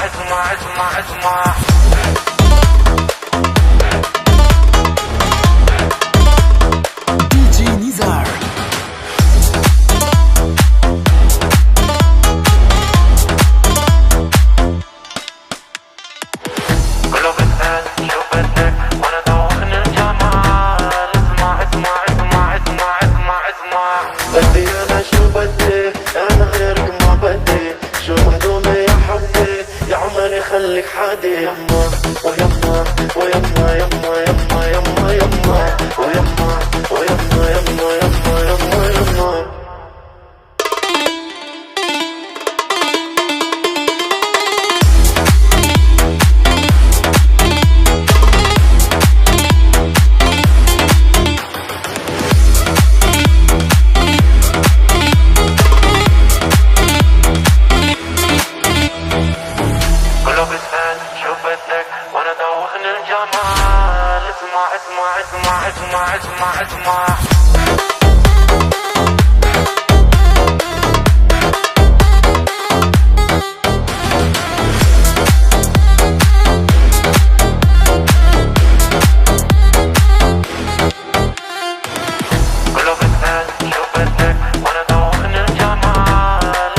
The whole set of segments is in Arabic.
اسمع دي جي نزار. كله بيسأل شو بدك وانا دوخني الجمال. اسمع بدي انا شو بدي، انا غيرك ما بدي. شو مهضومة يا حبي، يا عمري خليك حدي. يما ويما ويما يما يما يما يما ويما ويما يما يما يما يما. كله بيسأل شو بدك وانا دوخني الجمال. اسمع كله بيسأل شو بدك وانا دوخني الجمال.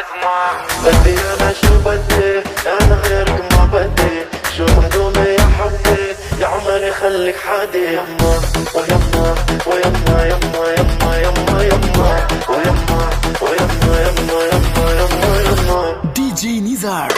اسمع بدي انا شو بدي، انا غيرك ما بدي. شو مهضومة يا حبي، يا عمري خليك حدي. يما ويما ويما يما يما يما يما ويما ويما يما يما يما يما. دي جي نزار.